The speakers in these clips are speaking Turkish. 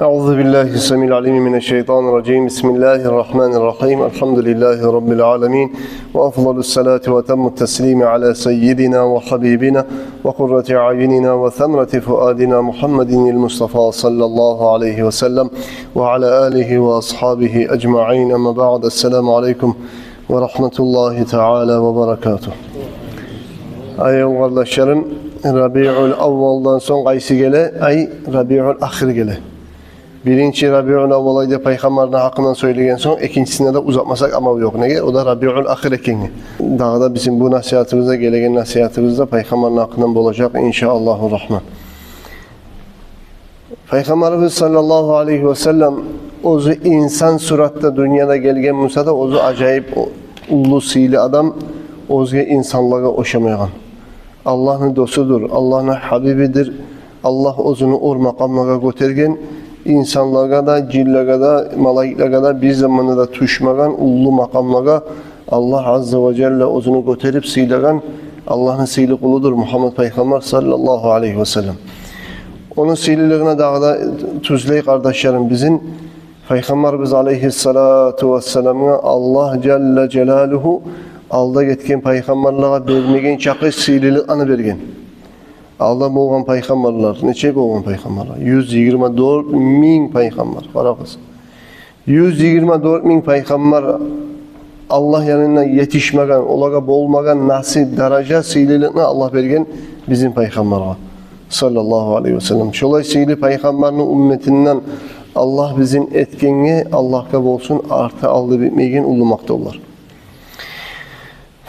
Euzu billahi semil alim mineşşeytanirracim. Bismillahirrahmanirrahim. Elhamdülillahi rabbil alamin. Ve afdalus salatu ve temmut teslimi ala seyyidina ve habibina ve kurrati ayunina ve semrati fuadina Muhammedinil Mustafa sallallahu aleyhi ve sellem ve ala alihi ve ashabihi ecmaîn. Amma ba'd. Esselamu aleyküm ve rahmetullahi teala ve berekatuh. Ayol kardeşlerim, Rabiul Avval'dan son qaysi gele? Ay Rabiul Ahir gele. Birinci Rabiul Avval ayda Peygamberin hakkından söylegen son, ikincisine de uzatmasak ama yok. Nege? O da Rabiul Ahir ekeni. Daha da bizim bu nasihatımızda, gelegen nasihatımızda Peygamberin hakkından olacak inşallahurrahman. Peygamberimiz sallallahu aleyhi ve sellem ozu insan suratta dünyada gelgen Musa'da ozu acayip ulu sili adam, ozu insanlığa oşamayan. Allah'ın dostudur, Allah'ın habibidir. Allah ozunu or makamlara götürgen, insanlara da, cillere da, malaiklara da bir zamanı da tuşmagan ulu makamlara Allah azze ve celle ozunu götürüp silegan Allah'ın sili kuludur Muhammed Peygamber sallallahu aleyhi ve sellem. Onun sililiğine dağda tuzlay kardeşlerim bizim Peygamberimiz aleyhissalatu vesselam'a Allah Celle Celaluhu alda getken peygamberlere vermegen çakı sililik anı bergen. Alda bolgan peygamberler, neçe bolgan peygamberler? 124 bin peygamber. Qaraqız. 124 bin peygamber Allah yanına yetişmegen, olaga bolmagan nasip daraja sililikni Allah bergen bizim peygamberler. Sallallahu aleyhi ve sellem. Şolay sili peygamberin ümmetinden Allah bizim etkenge Allah'a bolsun artı aldı bitmegen ulumakta olar.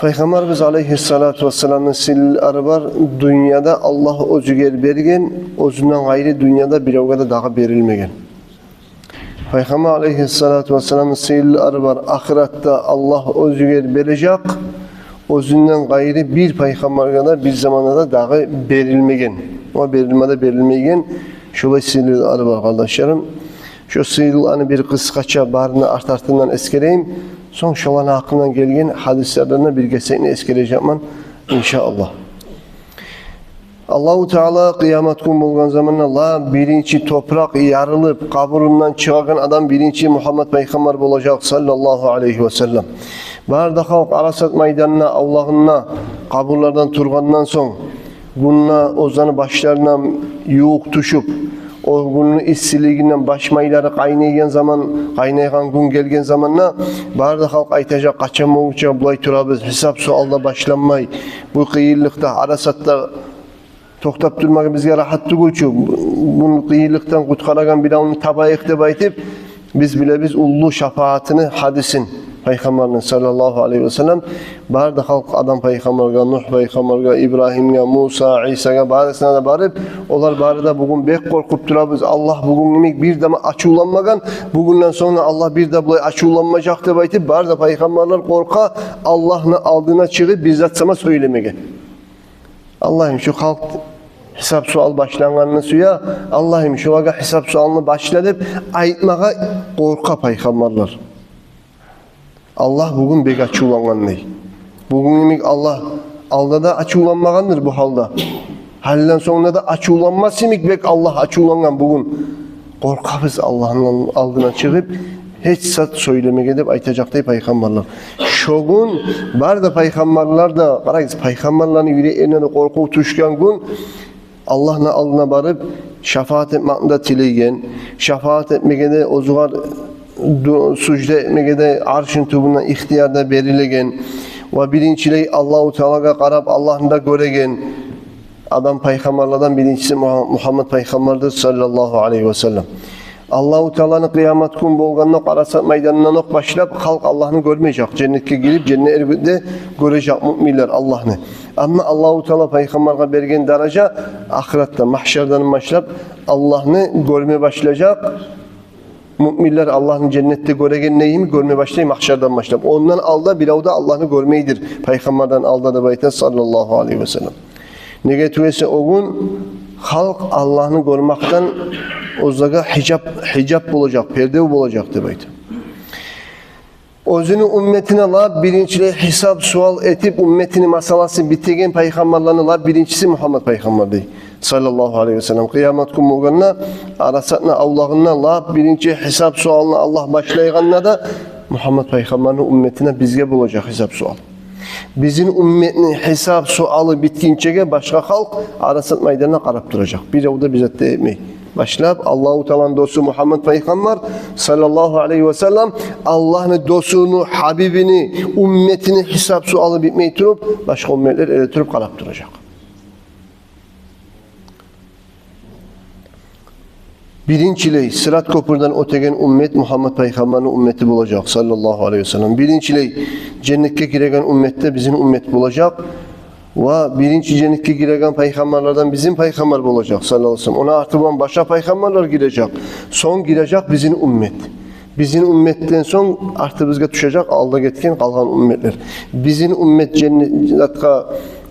Peygamberimiz aleyhissalatu vesselam'ın silleri var. Dünyada Allah özüger bergen, özünden gayrı dünyada bir avgada dağı berilmegen. Peygamber aleyhissalatu vesselam'ın silleri var. Ahirette Allah özüger berecek, özünden gayrı bir peygambergada bir zamanda da dağı berilmegen. O berilmegen şolay silleri var kardeşlerim. Şu sillerini bir kıskaça barını artartından eskereyim. Son şolan hakkından gelgen hadislerden bir geçseyini eskeleyeceğim inşallah. Allahu Teala kıyamet gün bolgan zamanla Allah birinci toprak yarılıp kaburundan çıkan adam birinci Muhammed Peygamber olacak sallallahu aleyhi ve sellem. Barda halk Arasat meydanına Allah'ına kaburlardan turgandan son bununla ozanı başlarına yuğuk tuşup o günün işsizliğinden başmayları kaynayan zaman, kaynayan gün gelgen zamanla barda halk aytacak kaçamoğuça bulay turabız, hesap sualda başlanmay. Bu kıyırlıkta, Arasat'ta toktap durmak bizge rahat tugulçu. Bunu kıyırlıktan kutkaragan bir onu tabayık deb aytıp, biz ulu şafaatini hadisin. Peygamberinin sallallahu aleyhi ve sellem barda halk adam peygamberga, Nuh peygamberga, İbrahim'ga, Musa, İsa'ga barisine de barıp olar barıda bugün bek korkup durabız. Allah bugün bir dama açılanmagan, bugünden sonra Allah bir de bulay açılanmayacak deb aytıp barda peygamberler korka Allah'ın aldığına çıkıp bizzat sana söylemege. Allah'ım şu halk hesap sual başlanganını suya, Allah'ım şu vaga hesap sualını başladıp aytmaga korka peygamberler. Allah bugün bek açılangan ney? Bugün Allah alda da açılanmagandır bu halda. Halden sonra da açılanmaz imik bek Allah açılangan bugün. Korkabız Allah'ın aldığına çıkıp hiç sat söylemek edip aytacakta peygamberler. Şogun var da peygamberler de qarayız peygamberlerin yüreğine korku tuşkan gün Allah'ın aldığına barıp şefaat etmekte tilegen, şefaat etmekte ozugar sucde etmekte arşın tubundan ihtiyarda berilegen ve birinciliği Allah-u Teala'ya qarab Allah'ın da göregen adam peygamberlerden birincisi Muhammed Peygamberdir sallallahu aleyhi ve sellem. Allah-u Teala'nın kıyamet gün bolganına Arasat meydanından ok başlap halk Allah'ını görmeyecek. Cennetke girip cennette görecek müminler Allah'ını. Ama Allah-u Teala peygamberine bergen daraja ahirette mahşerden başlap Allah'ını görmeye başlayacak. Müminler Allah'ın cennette göregen neyimi görmeye başlayayım mahşerden başlayıp. Ondan alda bir avda Allah'ını görmeyidir. Peygamberden alda da bayta sallallahu aleyhi ve sellem. Ne getirse o gün halk Allah'ını görmekten o zaga hicap olacak, perde olacak da bayta. Özünü ümmetine la birinciliği hesap sual etip ümmetini masalası bitegen peygamberlerini la birincisi Muhammed Peygamber değil. sallallahu aleyhi ve sellem. Kıyamet günü olganına arasatına avlağından lap birinci hesap sualına Allah başlayganına da Muhammed Peygamber'in ümmetine bizge bulacak hesap sual. Bizim ümmetinin hesap sualı bitkinçege başka halk arasat meydanına qarab duracak. Bir o da bize de etmeyi. Başlayıp Allah-u Teala'nın dostu Muhammed Peygamber sallallahu aleyhi ve sellem Allah'ın dostunu, Habibini, ümmetini hesap sualı bitmeyi turup başka ümmetler ele turup qarab duracak. Birinçiley Sırat köprüden ötegen ümmet Muhammed Peygamber'in ümmeti bulacak sallallahu aleyhi ve sellem. Birinçiley cennetke giregen ümmette bizim ümmet bulacak. Ve birinci cennetke giregen peygamberlerden bizim peygamber olacak sallallahu aleyhi ve sellem. Ona artıban başka peygamberler girecek. Son girecek bizim ümmet. Bizim ümmetten son artık bizge düşecek alda getken kalgan ümmetler. Bizim ümmet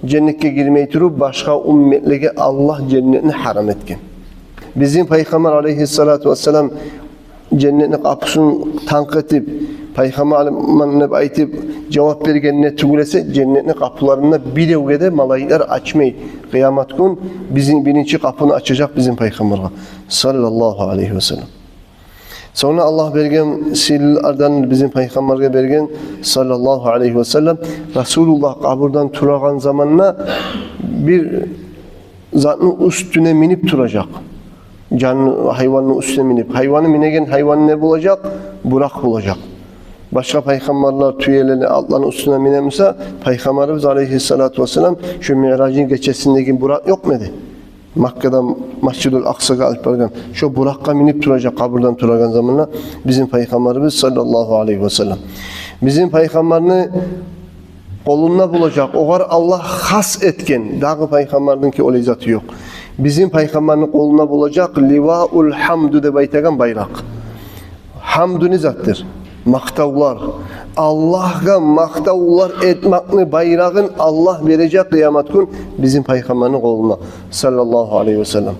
cennetke girmeyi turup başka ümmetlere Allah cennetini haram etken. Bizim Peygamber aleyhissalatu vesselam cennetin kapısını tank edip Peygamber'e aytıp cevap bergen ne tugulese cennetin kapılarında bir evgede malayikler açmayı kıyamet gün bizim birinci kapını açacak bizim Peygamber'e sallallahu aleyhi ve sellem. Sonra Allah bergen sillerden bizim Peygamber'e bergen sallallahu aleyhi ve sellem Resulullah kaburdan turagan zamanına bir zatın üstüne minip duracak. Canlı hayvanın üstüne minip. Hayvanı minegen hayvan ne bulacak? Burak bulacak. Başka peygamberler tüyelerini atların üstüne minemse Peygamberimiz aleyhissalatu vesselam şu Mi'rac'ın geçesindeki burak yok muydu? Makke'den Mescid-ül Aksa'ya alıp bargan. Şu burakka minip duracak kaburdan turagan zamanla bizim Peygamberimiz sallallahu aleyhi ve sellem. Bizim Peygamberini kolunda bulacak. O var Allah has etken. Dağı Peygamberinin ki o lezzatı yok. Bizim Peygamberin koluna bulacak livaul hamdu de baytagan bayrak. Hamdu nizattır. Maktavlar. Allah'a maktavlar etmekni bayrağın Allah verecek kıyamet gün bizim Peygamberin koluna sallallahu aleyhi ve sellem.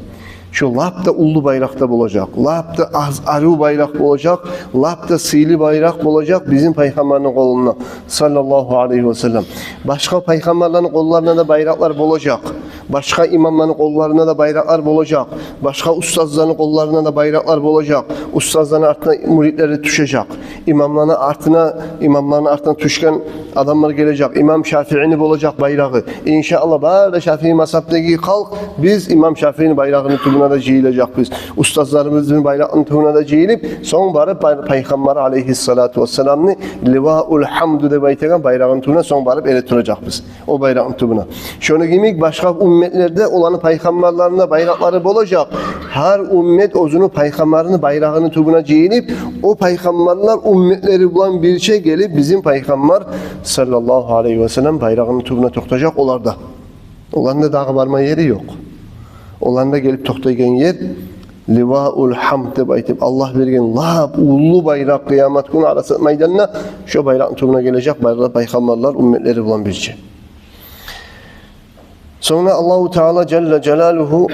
Şu lapta ulu bayrakta bulacak, lapta arı bayrak bulacak, lapta sili bayrak bulacak bizim Peygamberin koluna sallallahu aleyhi ve sellem. Başka peygamberlerin kollarına da bayraklar bulacak. Başka imamların kollarına da bayraklar bulacak. Başka ustazların kollarına da bayraklar bulacak. Ustazların altına müritleri düşecek. İmamların altına düşken adamlar gelecek. İmam Şafii'ni bulacak bayrağı. İnşallah bari Şafii mazhabdaki halk biz İmam Şafii'nin bayrağını tümüne de ciyilecek biz. Ustazlarımızın bayrağını tümüne de ciyilip son barıp Peygamber aleyhissalatu vesselam'ını livaul hamdu de baytegen bayrağını tümüne son barıp ele tutacak biz. O bayrağın tümüne. Şunu giymek başka ümmetlerde olanı peygamberlerine bayrakları olacak. Her ümmet özünü peygamberini bayrağını tümüne ciyilip o peygamberler ümmetleri bulan bir şey gelip bizim peygamber sallallahu aleyhi ve sellem bayrağını tümüne toktajak olarda. Onların da dağı varma yeri yok. Onların da gelip toktayan yer livaul hamd de baytip Allah vergen lab ulu bayrak kıyamet günü arası meydanına şu bayrağın tümüne gelecek bayraklar peygamberler ümmetleri bulan bir şey. Sonra Allahu Teala Celle Celaluhu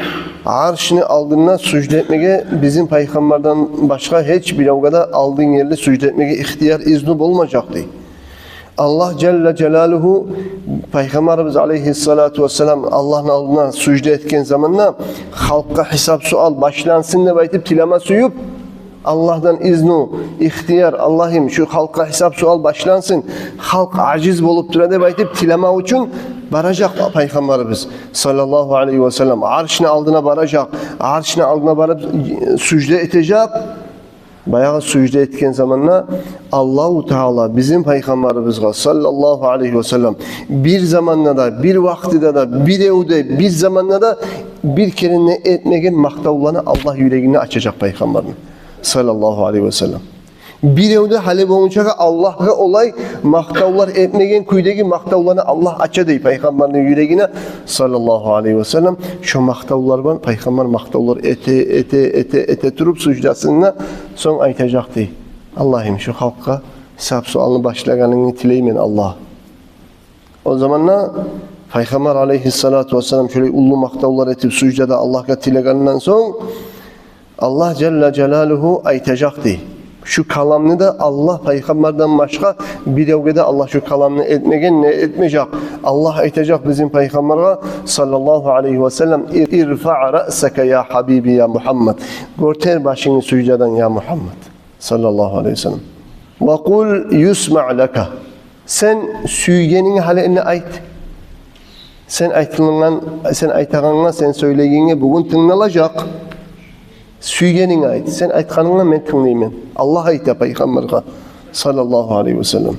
arşını aldığından sucde etmeye bizim peygamberden başka hiçbir avgada aldığın yerle sucde etmeye ihtiyar izni olmayacaktı. Allah Celle Celaluhu Peygamberimiz aleyhissalatu vesselam Allah'ın aldığına sucde etken zamanla halka hesap sual başlansın da baytip tilama suyup Allah'tan izni, ihtiyar Allah'ım şu halka hesap sual başlansın. Halk aciz bolup durada baytip tilama için baracak Peygamberimiz sallallahu aleyhi ve sellem. Arşını aldığına baracak. Arşını aldığına barıp sucde edecek. Bayağı sucde etken zamanla Allahu Teala bizim Peygamberimizle sallallahu aleyhi ve sellem bir zamanla da, bir vaktide de, bir evde, bir zamanla da bir kere ne etmegen maktavlarını Allah yüreğini açacak Peygamberin sallallahu aleyhi ve sellem. Bir evde hali boyunca Allah'a olay maktavlar etmegen kuydaki maktavlarını Allah aça deyip Peygamberin yüreğine sallallahu aleyhi ve sellem şu maktavlar var Peygamber maktavlar ete turup sucdasına son aytacaktı. Allah'ım şu halka hesap sualını başlayanını tileymen Allah. O zamanla Peygamber aleyhissalatu vesselam şöyle ulu maktavlar etip sucdada Allah'a tileganından son Allah Celle Celaluhu aytacaktı. Şu kalamını da Allah peygamberden başka bir devgede Allah şu kalamını etmegen ne etmeyecek. Allah aytacak bizim peygamber'e sallallahu aleyhi ve sellem irfa' ra'seke ya habibi ya Muhammed. Görter başını sucdadan ya Muhammed sallallahu aleyhi ve sellem. Ve kul yusma' laka. Sen süygenin halini ayt. Sen aytağınla sen söyleyene bugün tınlanacak. Süygenin ayt. Sen aytkanınla men tınlayman. Allah ayta peygamber'e sallallahu aleyhi ve sellem.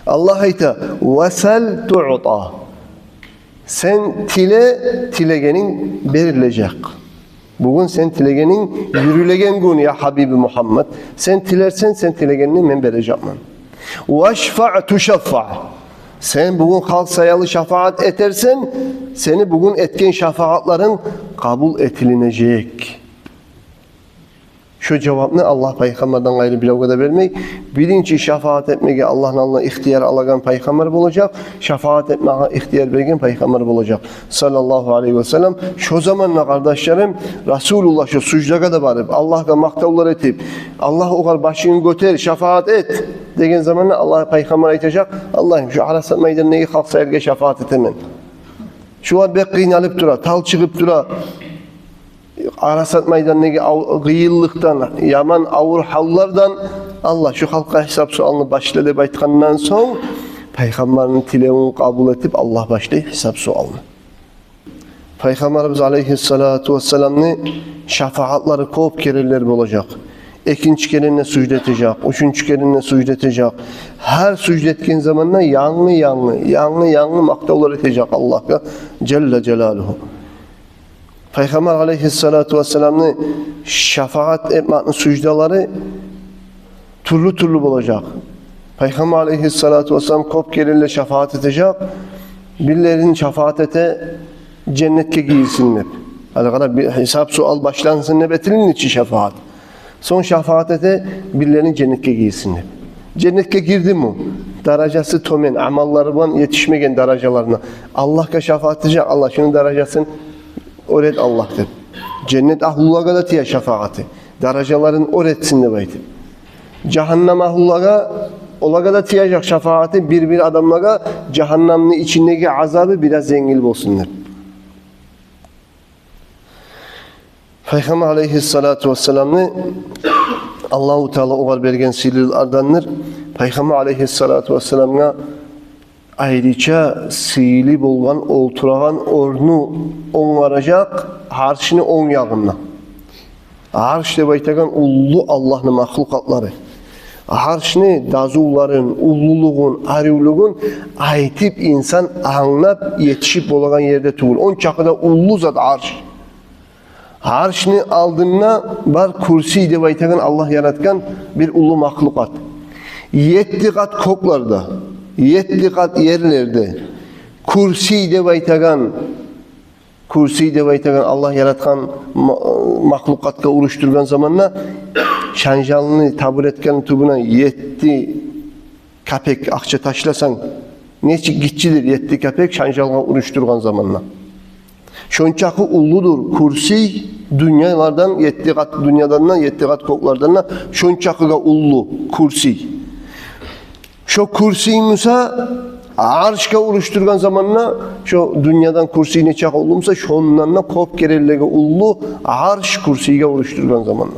Allah ayta vesel tu'ta. Sen tilegenin verilecek. Bugün sen tilegenin yürülegen gün ya Habibi Muhammed. Sen tilersen sen tilegenini men vereceğim. Veşfa' tuşaffa. Sen bugün halk sayalı şefaat etersen seni bugün etken şefaatlerin kabul edilinecek. Şu cevabını Allah peygamberden gayrı bir avgada vermek. Birinci şefaat etmeye Allah'ın alına ihtiyar alagan peygamber olacak. Şefaat etmeye ihtiyar vergen peygamber olacak. Sallallahu aleyhi ve sellem. Şu zamanla kardeşlerim Resulullah şu sucdaga da varıp Allah'a maktavlar etip Allah o kadar başını götür şefaat et degen zamanla Allah peygamber aytacak. Allah'ım şu Arasat meydanına halk sayarga şefaat etemem. Şu an bek kıynalıp dura, tal çıkıp dura. Arasat meydanındaki gıyıllıktan, yaman avur hallardan Allah şu halka hesap sualını başladı baytkandan son Peygamberin tilevini kabul edip Allah başlayı hesap sualını. Peygamberimiz aleyhissalatu vesselam'ın şefaatları kop kereler olacak. İkinci kerine sucd edecek, üçüncü kerine sucd edecek. Her sucd etken zamanla yanlı maktavlar edecek Allah'a Celle Celaluhu. Peygamber aleyhissalatu vesselam'ın şefaat etmenin sucdaları türlü olacak. Peygamber aleyhissalatu vesselam kop kerille şefaat edecek. Birilerinin şefaat ete cennetke giyilsinler. Hani bir hesap sual başlansın nebetilin içi şefaat. Son şefaat ete birilerinin cennetke giyilsinler. Cennetke girdi mi? Derecesi tomen, amallarından yetişmegen derecelerine. Allah'a şefaat edecek. Allah şunun derecesini öğret Allah'tır. Cennet ahlullaga da tiye şefaati. Derecelerin öğretsin de baytı. Cehennem ahlullaga olaga da tiyecek şefaati bir adamlaga cehennemin içindeki azabı biraz zengil olsunlar. Peygamber aleyhissalatu vesselam'ı Allah-u Teala oğar bergen silillerdendir. Peygamber aleyhissalatu vesselam'a ayrıca sıyılıp olan, olturağın ornu onaracak, harşını on yağınla. Harş de baytagan ullu Allah'ın mahlukatları. Harşını dazulların, ulluluğun, arivluğun aytip insan anlap yetişip olan yerde tuğul. On çakıda ullu zat harş. Harşını aldığına var kursi de baytagan Allah yaratkan bir ullu mahlukat. 7 kat koklarda. 7 kat yerlerde kursi de baytagan Allah yaratkan mahlukatka uruşturgan zamanla şanjalını taburetken tubuna 7 kapek akça taşlasan neçik gitçidir 7 kapek şanjalga uruşturgan zamanla. Şonçakı ulludur kursi dünyalardan 7 kat dünyadan 7 kat koklardan şonçakıga ullu kursi. Şu kursi Musa arşka uruşturgan zamanla şu dünyadan kursi neçak olumsa şonunla kop kerellege ullu arş kursiye uruşturgan zamanla.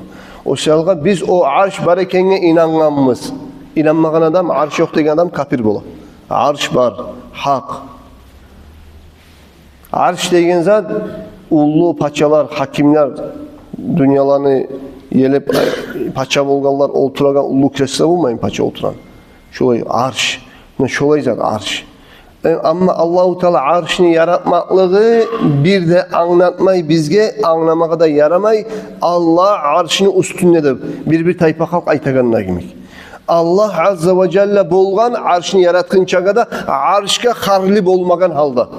O şalga biz o arş barekenge inanganmız. İnanmagan adam arş yok degen adam kafir bola. Arş var, hak. Arş degen zat ullu paçalar, hakimler dünyalarını yelip paça bolganlar olturagan ullu kresle olmayın paça oturan. Şolay arş. Şolay zat arş. Ama Allah-u Teala arşını yaratmaklığı bir de anlatmayı bizge anlamaya da yaramay. Allah arşını üstündedir. Bir tayfa halk aytaganına gimek. Allah Azze ve Celle bolgan arşını yaratkın çagada arşka harli bolmagan halda.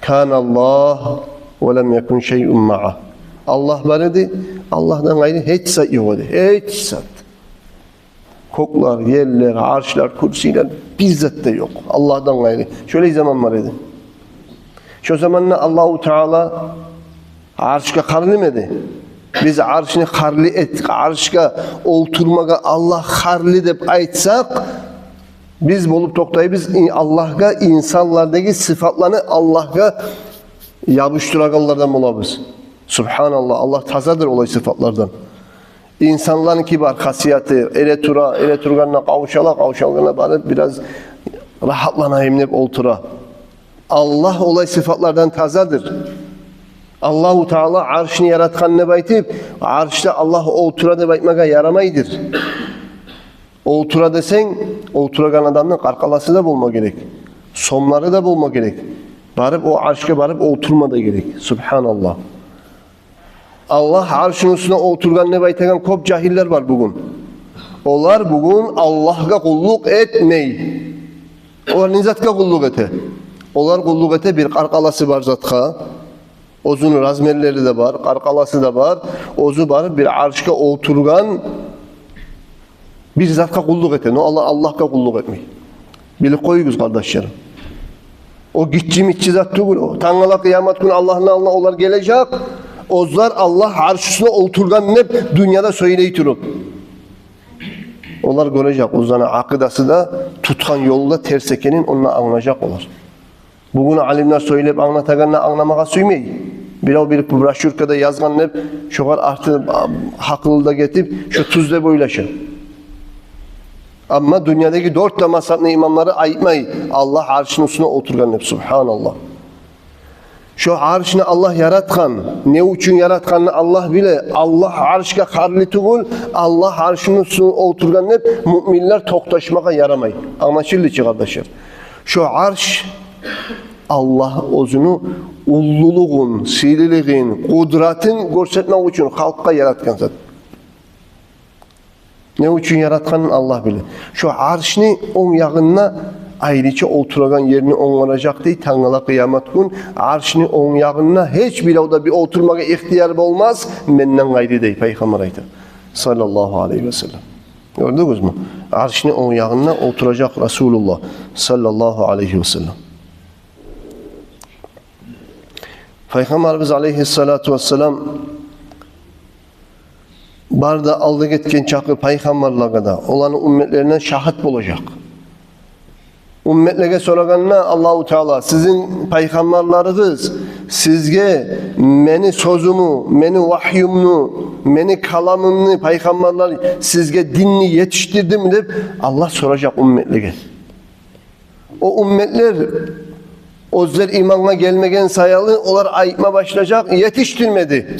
Kan Allah ve lem yekun şey'un ma'a. Allah var idi. Allah'tan gayrı hiç zat yok idi. Hiç zat. Koklar, yerler, arşlar, kursiler bizzat da yok. Allah'tan gayrı. Şöyle zaman var idi. Şu zamanla Allah-u Teala arşka karnımedi. Biz arşını harli et, arşka olturmaga Allah harli dep aytsak, biz bolup toktayı biz Allah'a insanlardaki sıfatlarını Allah'a yapıştıraganlardan olabız. Subhanallah, Allah tazadır olay sıfatlardan. İnsanların kibar hasiyatı, ele turganına kavuşalgana barıp biraz rahatlanayım deyip oltura. Allah olay sıfatlardan tazadır. Allahu Teala arşını yaratkan ne baytip, arşta Allah otura da baytmaga yaramaydır. Otura desen, oturagan adamın karkalası da bulma gerek. Somları da bulma gerek. Barıp o arşka barıp oturma da gerek. Subhanallah. Allah arşın üstüne oturgan ne baytagan kop cahiller var bugün. Onlar bugün Allah'a kulluk etmey. Onlar nizatka kulluk ete. Onlar kulluk ete bir karkalası var zatka. Ozun razmerleri de var, karkalası da var. Ozu barıp bir arşka oturgan bir zatka kulluk ete. No Allah'a kulluk etmey. Bilip koyuguz kardeşlerim. O gitçi mitçi zat değil. O Tanrı'la kıyamet günü Allah'ın Allah onlar gelecek. Ozlar Allah arşısına oturgan ne dünyada söyleyitirup. Onlar görecek. Ozların akıdası da tutkan yolda tersekenin onunla anlayacak olar. Bugün alimler söyleyip anlataganla anlamağa süymey. Bir broşürkada yazgan ne şoğar artı haklı da getirip şu tuzda boylaşır. Ama dünyadaki 4 tamasatlı imamları ayıtmayı. Allah arşının üstüne oturgan hep. Subhanallah. Şu arşını Allah yaratkan. Ne için yaratkanını Allah bile. Allah arşka karlı tuğul. Allah arşının üstüne oturgan hep. Müminler toktaşmaya yaramayı. Anlaşıldı ki kardeşler. Şu arş Allah özünü ulluluğun, sililiğin, kudretin görsetmek için halka yaratkan zaten. Ne için yaratkanın Allah bilir. Şu arşını on yağına ayrıca oturagan yerini onlanacak değil. Tanrı'la kıyamet gün arşını on yağına hiç bile o da bir oturmaya ihtiyar olmaz. Menden gayrı değil. Peygamber aydı. Sallallahu aleyhi ve sellem. Gördünüz mü? Arşını on yağına oturacak Resulullah. Sallallahu aleyhi ve sellem. Peygamberimiz aleyhissalatu vesselam barda aldı getken çakı peygamberlerine da olanın ümmetlerine şahit olacak. Ümmetlerine soraganına Allahu Teala sizin peygamberleriniz sizge meni sözümü, meni vahyumnu, meni kalamımını peygamberler sizge dinni yetiştirdi mi deyip Allah soracak ümmetlerine. O ümmetler özler imanına gelmegen sayalı onlar ayıtma başlayacak yetiştirmedi.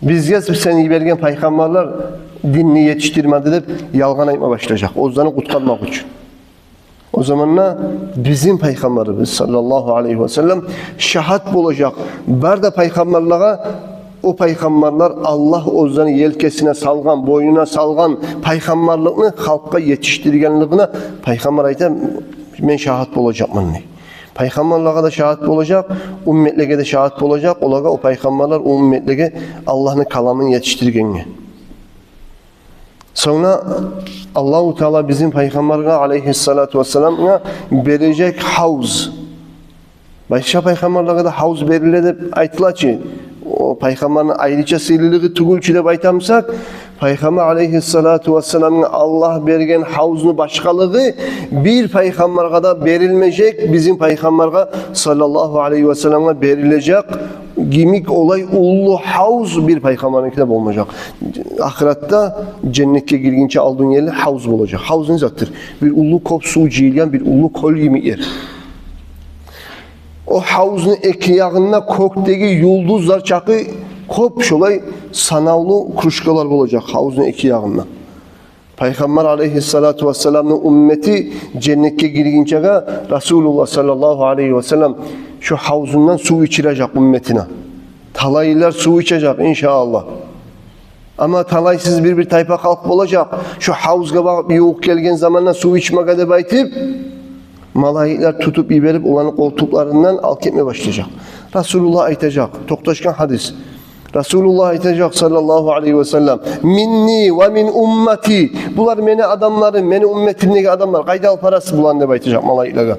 Bizge seni bergen peygamberler dinni yetiştirmedi deyip yalgan ayıtma başlayacak. Ozlarını kutkalmak için. O zamanla bizim peygamberimiz sallallahu aleyhi ve sellem şahat olacak. Barda peygamberlere o peygamberler Allah ozlarını yelkesine salgan, boynuna salgan peygamberliğini halka yetiştirgenliğine peygamber ayıta men şahat olacakmın ne? Peygamberlere de şahit olacak, ümmetlere de şahit olacak. Olaga o peygamberler o ümmetlere Allah'ın kalamını yetiştirgeni. Sonra Allahu Teala bizim peygamberine aleyhissalatu vesselam'a verecek havuz. Başka peygamberlere de havuz verilir de aytılar ki o peygamberin ayrıca sililiği tugulçide baytamsak Peygamber aleyhissalatu vesselam'ın Allah bergen havuzunu başkalığı bir peygamber kadar verilmeyecek bizim peygamber'e sallallahu aleyhi ve sellem'e verilecek gimik olay ullu havuz bir peygamberin kitap olmayacak. Ahirette cennete girgince aldığın yerle havuz olacak. Havuz ne zattır? Bir ullu kop su ciğilen bir ullu kol gibi yer. O havuzun iki yağına koktaki yıldızlar çakı kop şolay sanavlı kruşkalar olacak havuzun iki yağına. Peygamber aleyhissalatu vesselam'ın ümmeti cennete girgince Resulullah sallallahu aleyhi ve sellem şu havuzundan su içirecek ümmetine. Talaylar su içecek inşallah. Ama talaysız bir tayfa kalk olacak. Şu havuzga bakıp yoğuk gelgen zamanla su içmek edip aytıp malayikler tutup iberip olanın koltuklarından alk etmeye başlayacak. Resulullah aytacak. Toktaşkan hadis. Resulullah aytacak sallallahu aleyhi ve sellem. Minni ve min ummeti. Bunlar meni adamlarım, meni ümmetimdeki adamlar. Kayda al parası bulan diye aytacak malayiklere.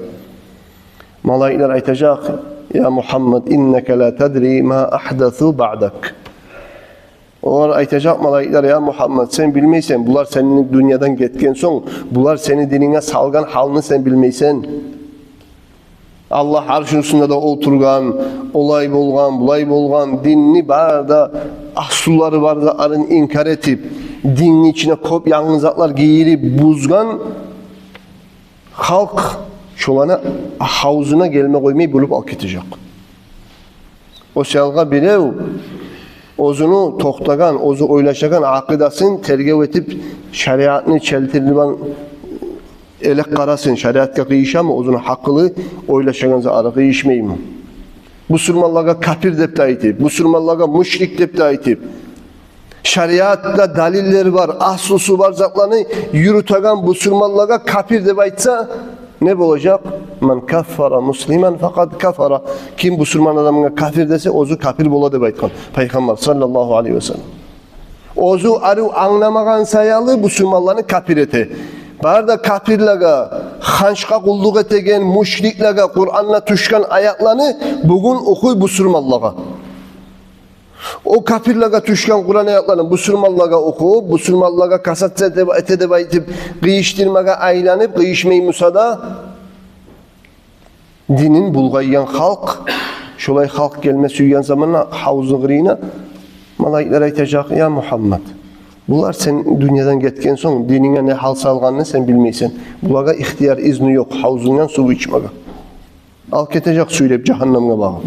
Malaikler aytacak. Ya Muhammed inneke la tedri ma ahdathu ba'dak. Onlar aytacak malaikler, ya Muhammed sen bilmeysen, bular senin dünyadan getken son, bular seni dinine salgan halını sen bilmeysen. Allah arşın üstünde de oturgan, olay bolgan, bulay bolgan, dinni barda ahsulları barda arın inkar etip, dinin içine kop yalnızatlar giyirip buzgan halk şolana havuzuna gelme koymayı bulup al ketecek. O şalga bilev ozunu toktagan, ozu oylaşagan akidasın tergev etip şeriatını çeltirliban elek karasın, şeriatka kıyışa ozunu hakkılı oylaşaganza ara kıyışmayım. Müslümanlığa kafir dep de aytip, Müslümanlığa müşrik dep de aytip, şeriatla dalilleri var, aslusu var zatlarını yürütagan Müslümanlığa kafir dep aytsa ne olacak? Men kaffara muslimen fakat kafara. Kim Müslüman adamına kafir dese ozu kafir bola dep aytkan Peygamber sallallahu aleyhi ve sellem. Ozu arı anlamagan sayalı Müslümanlarını kafir ete. Barda kafirlaga, hanşka kulluk etegen, müşriklaga, Kur'an'la tuşkan ayatlarını bugün okuy Müslümanlığa. O kafirlaga tuşkan Kur'an ayatlarını Müslümanlığa okuyup, Müslümanlığa kasat ete baytip, kıyıştırmaga aylanıp, kıyışmayı musada, dinin bulgayyan halk, şolay halk gelmesi uyuyan zamanla havuzun gırıyına, malaikler aytacak, ya Muhammed, bunlar sen dünyadan getken son dinine ne hal salganını sen bilmeysen. Bulaga ihtiyar izni yok. Havuzundan su içmeye. Al ketecek söyleyip cehenneme bağlı.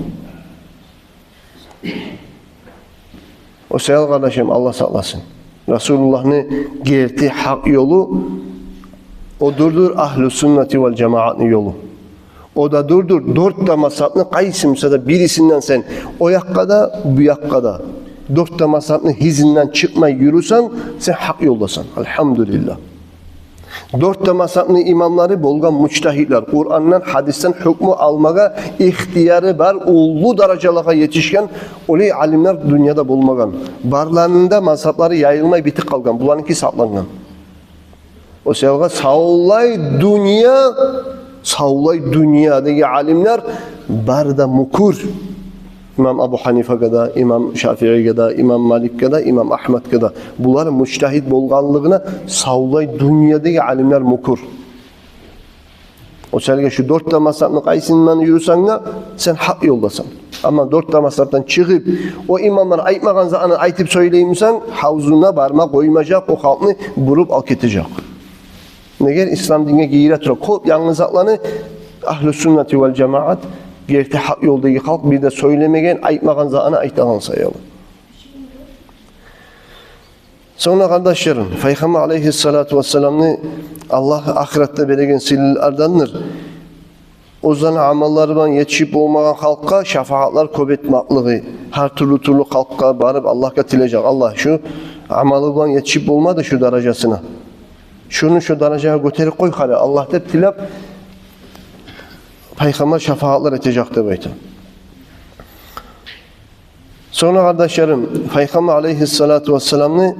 O sayal kardeşim Allah sağlasın. Resulullah'ın geldiği hak yolu o durdur ahl-i sünneti vel cemaat'ın yolu. O da durdur dört damasatını kaysimse de birisinden sen o yakkada bu yakkada dört damasatını hizinden çıkmayı yürürsen sen hak yoldasın. Elhamdülillah. Dört damasatını imamları bolgan müçtehitler. Kur'an'dan, hadisten hükmü almaga ihtiyarı var. Ulu derecelara yetişken öyle alimler dünyada bulmagan. Barlarında mazhapları yayılmayı bitik kalgan. Bularınki saklangan. O sebepten savlay dünyadaki alimler barda mukur. İmam Abu Hanife kadar, İmam Şafii kadar, İmam Malik kadar, İmam Ahmed kadar. Bunların müçtehit bolganlığına savlay dünyadaki alimler mukur. O selge şu dört damasatını kaysından yürüsen de sen hak yoldasın. Ama dört damasattan çıkıp o imamlar aytmagan zamanı aytıp söyleyimsen havzuna barma koymayacak, o halkını vurup al ketecek. Neger İslam dinine giyire tura. Kop yalnızatlarını ahl-i sünneti vel cemaat gerçi hak yoldaki halk bir de söylemegen, aytmagan zamanı aytagan sayalım. Sonra kardeşlerim, Peygamber aleyhissalatu vesselam'ı Allah ahirette belegen sillerdendir. O zaman amallarından yetişip olmayan halka şefaatler köbetmaklığı, her türlü halka barıp Allah'a tilecek. Allah şu amalından yetişip olmadı şu derecesine. Şunu şu dereceye götürüp koy hale. Allah hep tilep Peygamber şefaatler edecek demekti. Sonra kardeşlerim, Peygamber aleyhissalatu vesselam'ı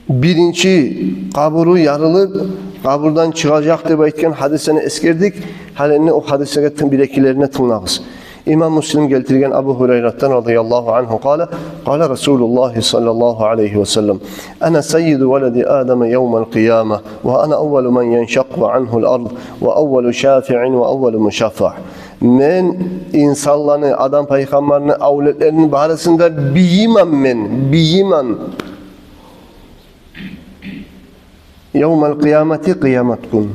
birinci kaburu yarılıp kaburdan çıkacak diye aytken hadisini eskerdik. Halini o hadislerin birekilerine tınağız. İmam Müslim getirgen Abu Hureyre'den radıyallahu anhu kâle kâle Resulullah sallallahu aleyhi ve sellem ana seyyidu veledi Adem yevmel kıyame ve ana evvelu men yenşakku anhu'l ard ve evvelu şafi'in ve evvelu müşaffa'. Men insanlarını, adam peygamberini, avletlerinin barasında biyiman. Yevmel kıyameti kıyamet gün.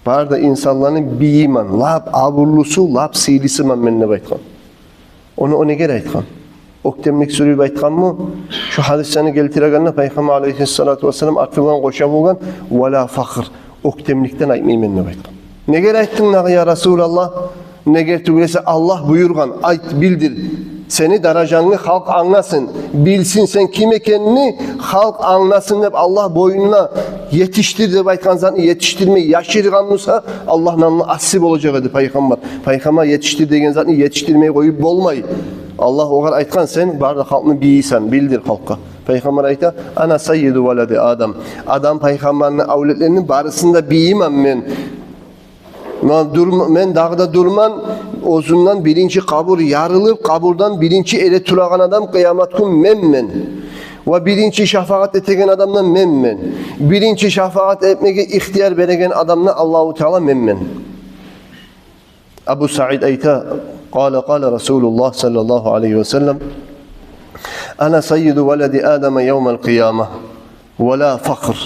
Barda insanların biyiman, lab aburlusu, lab silisi menmenne baytkan. Onu ne gerek aytkan? Oktemlik sürüyü baytkan mı? Şu hadislerini geltiregenle Peygamber aleyhissalatu vesselam artılan koşa bulgan وَلَا fakir. Oktemlikten aytmayı menne baytkan. Ne gerek ayttın ya Resulallah? Ne gerek Allah buyurgan, ayt bildir. Seni darajanını halk anlasın. Bilsin sen kim ekenini halk anlasın hep Allah boynuna yetiştir de baytkan zaten yetiştirmeyi yaşırgan olsa Allah'ın asip olacak dedi Peygamber. Peygamber yetiştir degen zaten yetiştirmeyi koyup bolmay. Allah o kadar aytkan sen barda halkını biyisen bildir halka. Peygamber ayta ana sayyidu veledi Adem. Adam peygamberinin avletlerinin barısında biyimem men. Men dağda durman, ozundan birinci kabur yarılıp, kaburdan birinci ele turagan adam kıyamet gün memmen. Ve birinci şefaat etegen adamla memmen. Birinci şefaat etmeye ihtiyar beregen adamla Allahu Teala memmen. Abu Sa'id ayta قال رسول الله صلى الله عليه وسلم أنا سيد ولد آدم يوم القيامة ولا فخر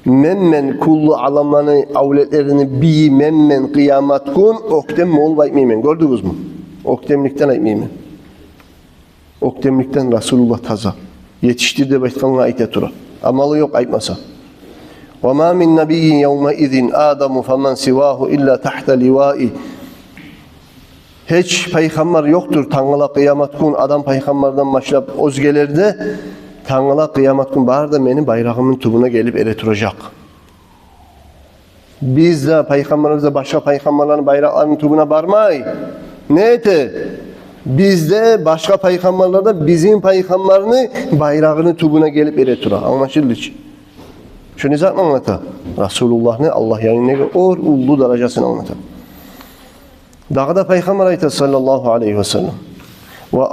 memmen kullu alamlarını avletlerini bi memmen kıyamet gün oktem mi ol baytmaymen gördünüz mü? Oktemlikten aytmaymen. Oktemlikten Resulullah taza yetiştirdi baytkanına ayta tura. Amalı yok aytmasa. وَمَا مِنْ نَبِيٍّ يَوْمَئِذٍ آدَمُ فَمَنْ سِوَاهُ إِلَّا تَحْتَ لِوَائِ Hiç peygamber yoktur Tanrı'la kıyamet gün adam peygamberden başlayıp özgelerde Tanrı'la kıyamet gün bahar da benim bayrağımın tubuna gelip ele duracak. Biz de peygamberimiz de başka peygamberlerin bayraklarının tubuna barmay. Ne ete? Biz de başka peygamberler de bizim peygamberini bayrağının tubuna gelip ele dura. Anlaşıldı hiç. Şunu zaten anlata. Resulullah ne? Allah yani ne? Or ullu derecesini anlata. Dağda peygamber ayta sallallahu aleyhi ve sellem. Ve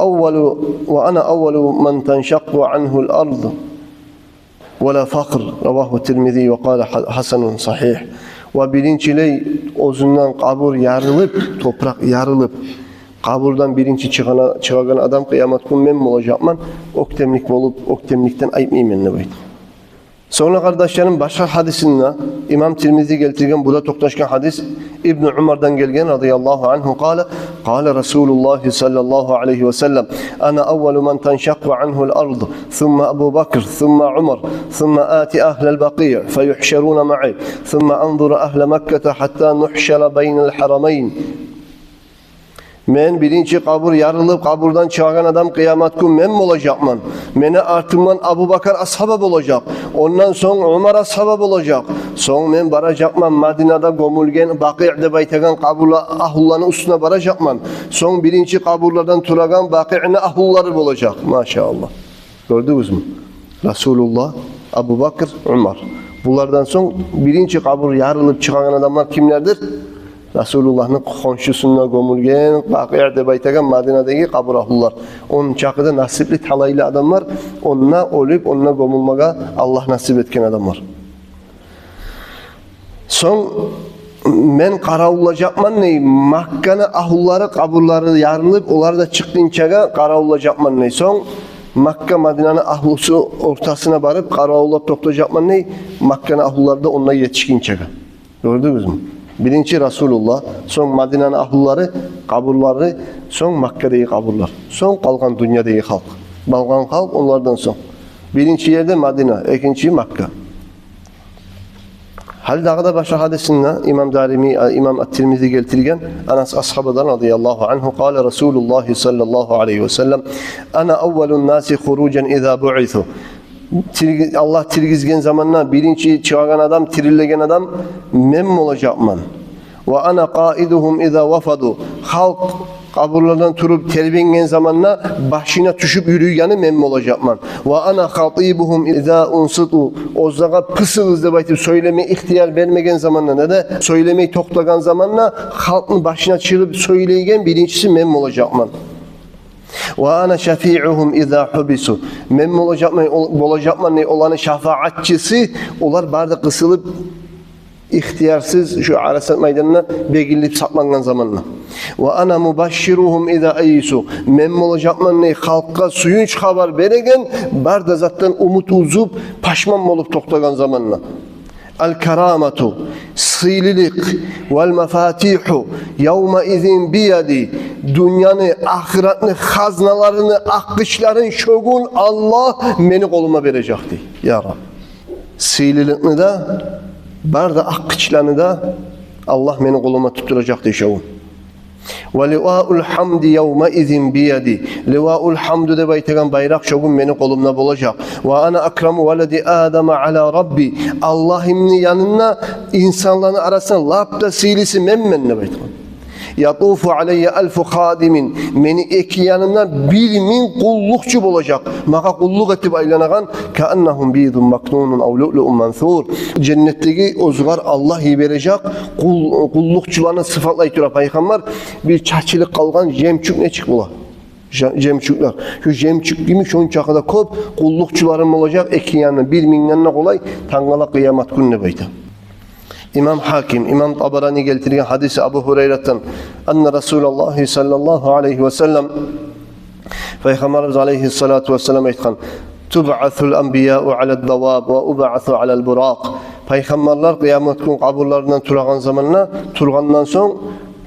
ana evvelu men tenşakku anhu'l ard ve la fakr. Ravahu Tirmizi ve kâle hasenun sahih. Ve birinciyle ozundan kabur yarılıp, toprak yarılıp, kaburdan birinci çıkan adam kıyamet gün men olacakman, oktemlik olup, oktemlikten aytmayayım ne bayt. Sonra kardeşlerim başka hadisinde İmam Tirmizi getirgen burada toktaşkan hadis İbn Umar'dan gelgen radıyallahu anhu kâle Resulullah sallallahu aleyhi ve sellem ana evvelu men tenşakku anhu'l ard thumma Ebu Bakr thumma Umar thumma ati ahlel baqi' feyuhşeruna ma'i thumma anzuru ahle Mekke'te hatta nuhşera beynel haramayn. Men birinci kabur yarılıp kaburdan çıkan adam kıyamet gün men mi olacakman? Mene artımdan Abu Bakar ashabab olacak. Ondan sonra Ömer ashabab olacak. Son men baracakman Madina'da gömülgen Baki'de baytegan kaburla ahullarının üstüne baracakman. Son birinci kaburlardan turagan Baki'ne ahulları olacak. Maşallah. Gördünüz mü? Resulullah, Abu Bakır, Ömer. Bunlardan son birinci kabur yarılıp çıkan adamlar kimlerdir? Resulullah'ın komşusuna gömülgen, Baki'de baytegan Madina'daki kabur ahullar. Onun çakıda nasipli talaylı adamlar, onunla olup onunla gömülmeye Allah nasip etken adamlar. Son men karaulacakman ney? Makka'nın ahulları, kaburları yarılıp, onlar da çıktığınca karaulacakman ney? Son Makka Madine'nin ahlusu ortasına varıp karaulap toplayacakman ney? Makka'nın ahulları da onunla yetişkince. Gördünüz mü? Birinci Resulullah, son Madine'nin ahulları, kaburları, son Makka'daki kaburlar. Son kalkan dünyadaki halk. Balkan halk onlardan son. Birinci yerde Madine, ikinci Makka. Hal dağda başka hadisinde İmam Darimi, İmam At-Tirmizi getirgen Anas ashabadan radıyallahu anhu kâle Resulullah sallallahu aleyhi ve sellem ana evvelun nasi hurucen izâ bu'ithu. Allah tirgizgen zamanla birinci çıkan adam, tirillegen adam mem olacakman. Ve ana qaiduhum izâ vafadu. Halk kaburlardan turup terbingen zamanla başına düşüp yürüyeni mem olacakman. Ve ana khatibuhum izâ unsutu. Ozağa pısığız da baytip söyleme ihtiyar vermegen zamanla ne de söylemeyi toklagan zamanla halkın başına çıkıp söyleygen birincisi mem olacakman. Ve ana şefi'uhum izâ hubisu. Mem olacakman ne olanı şefaatçisi onlar barda kısılıp ihtiyarsız şu Arasat meydanına begilip saklangan zamanla. Ve ana mubashshiruhum izâ ayyisu. Mem olacakman ne halka suyunç haber beregen barda zattan umut uzup paşman olup toklagan zamanla. El-kerametu, sililik, vel-mefatihu, yevme izin biyedi, dünyanı, ahiretini, haznalarını, akışların şogun Allah beni koluma verecekti. Ya Rabbi. Sililikini de, barda akışlarını da Allah beni koluma tutturacaktı şogun. Ve livaul hamdi yevme izin biyedi. Livaul hamdu de baytegan bayrak şogun beni kolumda bulacak. Ve ana akramu veledi Adem'e ala Rabbi. Allah'ımın yanına insanların arasında lapta silisi memmenne baytegan. Yatufu aleyye elfu hadimin. Meni iki yanımdan 1000 kullukçu olacak. Maka kulluk etip aylanagan keennehum bidun maknunun ev lu'lu'un mansur. Cennetteki ozgar Allah verecek. Kullukçularını sıfatlaytıyor Peygamber. Bir çarçılık kalgan jemçük ne çık bula? Jemçükler. Şu jemçük gibi şun çakıda kop kullukçularım olacak. Iki yanına 1000'den ne kolay tangala kıyamet gününe bayta. İmam Hakim, İmam Tabarani geltirgen hadisi Abu Hureyre'den enne Resulullah sallallahu aleyhi ve sellem Peygamberimiz aleyhissalatu vesselam aytkan tub'athul enbiya'u ala'd davab ve ub'athu ala'l buraq. Peygamberler kıyamet gün kaburlarından turagan zamanla turgandan son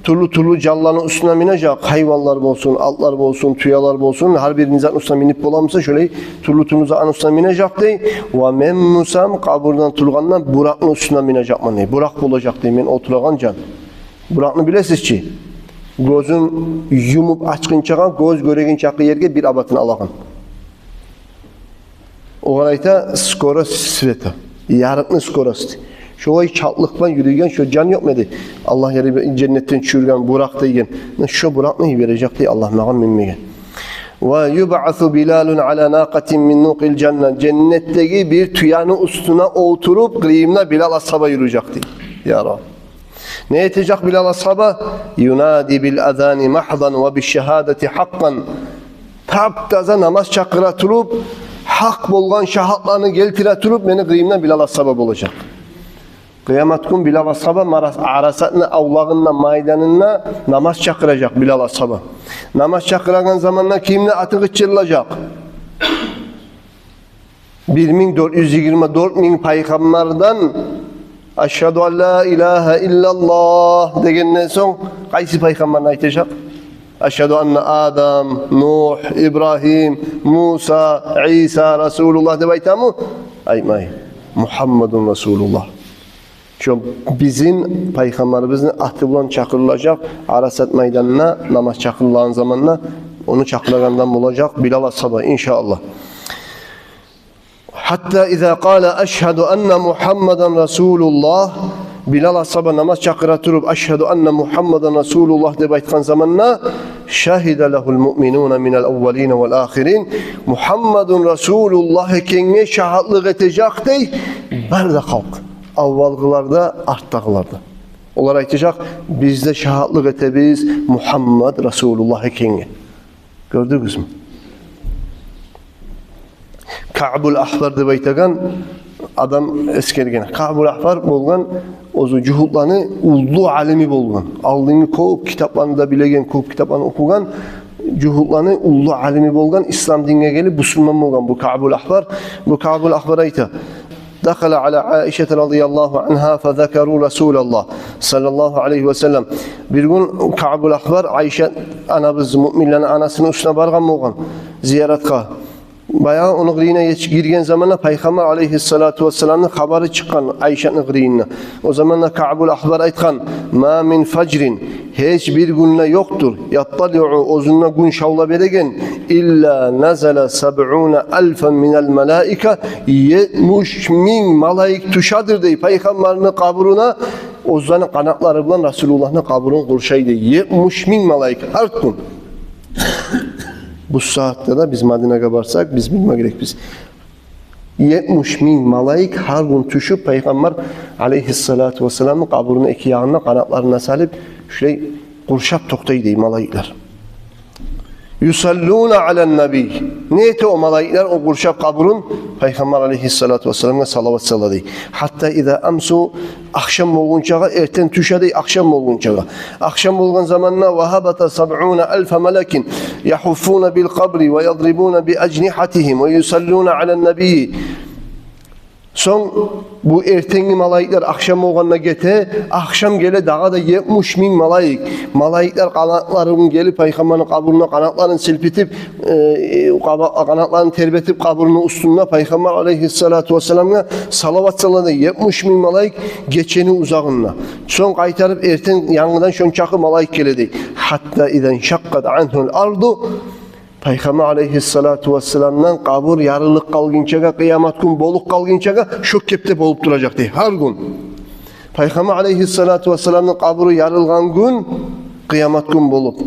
turlu canlıların üstüne minecek. Hayvanlar olsun, atlar olsun, tüyalar olsun. Her birinizden üstüne minip olamsa şöyle turlu zan üstüne minecek dey. Ve men musam kaburdan turgandan burakın üstüne minecek mani. Burak olacak dey. Men oturagan can. Burakını bilesiz ki. Gözün yumup açkınçağa, göz göregin çakı yerge bir abatını alağın. O garayta skora sveta. Yarıklı skorası. Şoy çatlıkla yürüyen şu can yok muydu? Allah yeri cennetten çürgen burak deygen. Şu burak ne verecek diye Allah mağam minmegen. Ve yub'athu Bilalun ala naqatin min nuqil cennet. Cennetteki bir tüyanın üstüne oturup kıyımla Bilal ashaba yürüyecek diye. Ya Rabbi. Ne edecek Bilal ashaba? Yunadi bil azani mahdan ve bil şehadeti hakkan. Taptaza namaz çakıratılıp hak bolgan şahatlarını geltiratılıp beni kıyımla Bilal ashaba olacak. Kıyamet gün Bilal ashaba arasatına, avlağına, maydanına namaz çakıracak Bilal ashaba. Namaz çakıragan zamanla kimle atı gıçırılacak? 1424.000 peygamberden Eşhedü en la ilahe illallah degenden son kaysi peygamberini aytacak? Eşhedü enne Adam, Nuh, İbrahim, Musa, İsa, Resulullah de baytamı? Aymay. Muhammedun Resulullah. Şu bizim peygamberimizin atı bulan çakırılacak Arasat meydanına namaz çakırılan zamanla onu çakılagandan bulacak Bilal ashaba inşallah. Hatta iza qala eşhedü enne Muhammeden Resulullah Bilal ashaba namaz çakıratırıp eşhedü enne Muhammeden Resulullah de baytkan zamanla şahide lehul mu'minuna minel evveline vel ahirin Muhammedun Resulullah ekenge şahitlik edecek dey berde halk. Avvalgılarda, arttağılarda. Onlar aytacak, bizde şahitlik etebiz Muhammed Resulullah ekenge. Gördünüz mü? Ka'bul Ahbar de baytagan adam eskergen. Ka'bul Ahbar bolgan ozu cuhutlarını uldu alemi bolgan. Aldığını koyup kitaplarını da bilegen, koyup kitaplarını okugan cuhutlarını uldu alemi bolgan İslam dinine gelip Müslüman bolgan bu Ka'bul Ahbar. Bu Ka'bul Ahbar ayta دخل على عائشة رضي الله عنها فذكروا رسول الله صلى الله عليه وسلم. Bir gün Ka'bul Ahbar Ayşe anabız müminlerin anasının üstüne bargan bolgan ziyaretka. Bayağı onu gıriyine girgen zamanla Peygamber aleyhissalatu vesselam'ın haberi çıkan Ayşe'nin gıriyine. O zamanla Ka'bul Ahbar aytkan ma min facrin hiçbir günle yoktur. Yattali'u ozunna gün şavla beregen illa nazala 70.000 minel melaike 70.000 malaik tuşadır dey Peygamber'in kaburuna ozanın kanatları bilen Resulullah'ın kaburunu kurşaydı. 70.000 malaik her gün. Bu saatte de biz Medine'ye varsak biz bilme gerek biz. 70.000 malaik her gün düşüp Peygamber aleyhissalatu vesselam'ın kaburunu iki yağına kanatlarına salip şöyle kurşap toktaydı malaikler. Yusalluna alen nebi. Neydi o malaikler o kurşap kaburun? Peygamber aleyhissalatu vesselam'a salavat salladı. Hatta iza amsu akşam olgun çağa erten tüşedi akşam olgun çağa. Akşam olgun zamanla vahabata 70.000 melekin yahuffuna bil kabri ve yadribuna bi ecnihatihim ve yusalluna alen nebi. Son bu ertengi malaikler akşam olganına gete, akşam gele dağa da 70.000 malaik. Malaikler kanatlarını gelip Peygamber'in kaburuna kanatlarını silpitip, kanatlarını terbetip kaburunun üstünde Peygamber aleyhissalatu vesselam'a salavat salladı. 70.000 malaik geçeni uzağına. Son kaytarıp erten yanından şon çakı malaik geledi. Hatta izen şakkat anhul ardu Peygamber aleyhissalatu vesselam'dan kabur yarılık kalgınçaga, kıyamet gün boluk kalgınçaga şok kepte bolup duracaktı her gün. Peygamber aleyhissalatu vesselam'dan kaburu yarılgan gün kıyamet gün bulup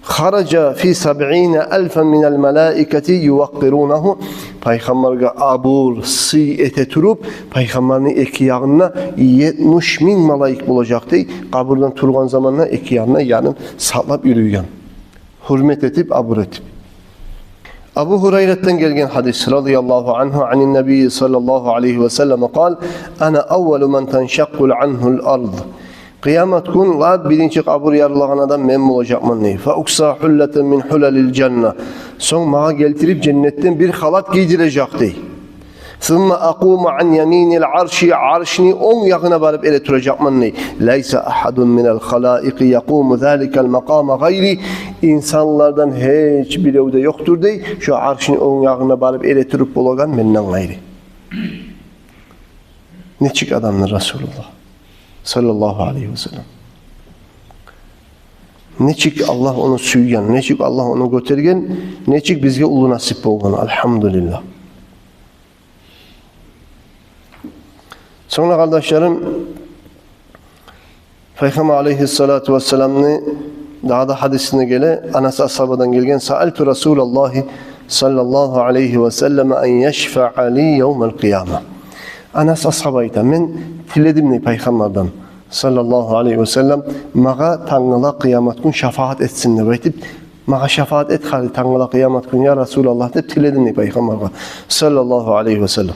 haraca fi 70.000 minel melaiketi yuvakkirunahu Peygamberge abur sı ete turup Peygamberin iki yağına 70.000 malaik bulacak dey. Kaburdan turgan zamanla iki yağına yanım sağlap yürüyen. Hürmet etip abur etip. Abu Hureyre'den gelgen hadis radıyallahu anhu anin nebi sallallahu aleyhi ve sellem kal ana evvelu men tenşakkul anhul ard. Kıyamet gün la birinci kabur yarılağın adam men olacakman ney. Fa uksa hulleten min hulelil cennet. Son mağa geltirip cennetten bir halat giydirecek dey. Thumma aqumu an yaminil arşi arşini on yakına varıp ele duracakman ney. Leysa ahadun minel halaiki yaqumu zalikel makama gayri. İnsanlardan hiç bir evde yoktur dey. Şu arşini on yakına varıp ele durup bulagan menden gayri. Neçik adamdır Resulullah sallallahu aleyhi ve sellem. Neçik Allah onu süygen, neçik Allah onu götürgen, neçik bizge ulu nasip olgan. Elhamdülillah. Sonra kardeşlerim, Peygamber aleyhissalatu vesselam'ın daha da hadisine gele, Anas ashabadan gelgen, Sa'altu Resulallah sallallahu aleyhi ve sellem en yeşfa'a li yevmel kıyama. Anas ashabayta, men tiledim ne Peygamber'dan sallallahu aleyhi ve sellem, mağa tangala kıyamet gün şefaat etsin de baytip, mağa şefaat et hali tangala kıyamet gün ya Resulallah de tiledim ne Peygamber'e sallallahu aleyhi ve sellem.